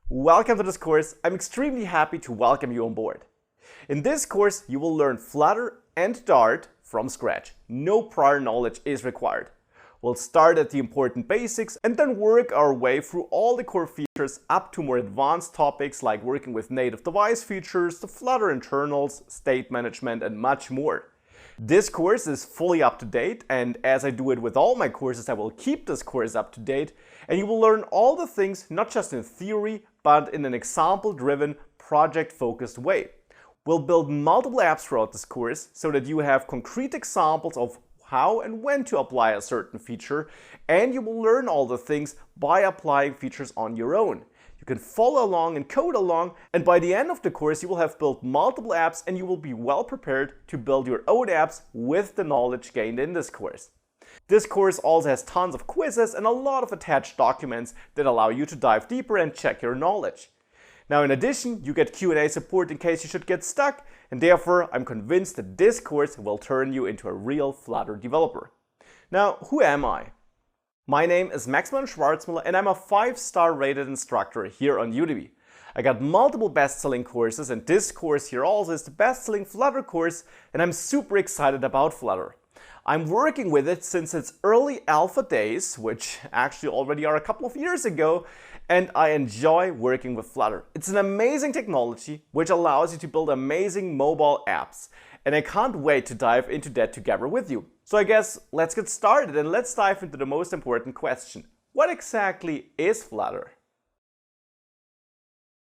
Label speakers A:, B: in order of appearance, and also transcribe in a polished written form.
A: Welcome to this course. I'm extremely happy to welcome you on board. In this course, you will learn Flutter and Dart from scratch. No prior knowledge is required. We'll start at the important basics and then work our way through all the core features up to more advanced topics like working with native device features, the Flutter internals, state management, and much more. This course is fully up to date, and as I do it with all my courses, I will keep this course up to date, and you will learn all the things not just in theory, but in an example-driven, project-focused way. We'll build multiple apps throughout this course so that you have concrete examples of how and when to apply a certain feature, and you will learn all the things by applying features on your own. You can follow along and code along, and by the end of the course you will have built multiple apps and you will be well prepared to build your own apps with the knowledge gained in this course. This course also has tons of quizzes and a lot of attached documents that allow you to dive deeper and check your knowledge. Now, in addition, you get Q&A support in case you should get stuck, and therefore I'm convinced that this course will turn you into a real Flutter developer. Now, who am I? My name is Maximilian Schwarzmüller and I'm a 5-star rated instructor here on Udemy. I got multiple best-selling courses, and this course here also is the best-selling Flutter course, and I'm super excited about Flutter. I'm working with it since its early alpha days, which actually already are a couple of years ago, and I enjoy working with Flutter. It's an amazing technology which allows you to build amazing mobile apps, and I can't wait to dive into that together with you. So I guess let's get started and let's dive into the most important question. What exactly is Flutter?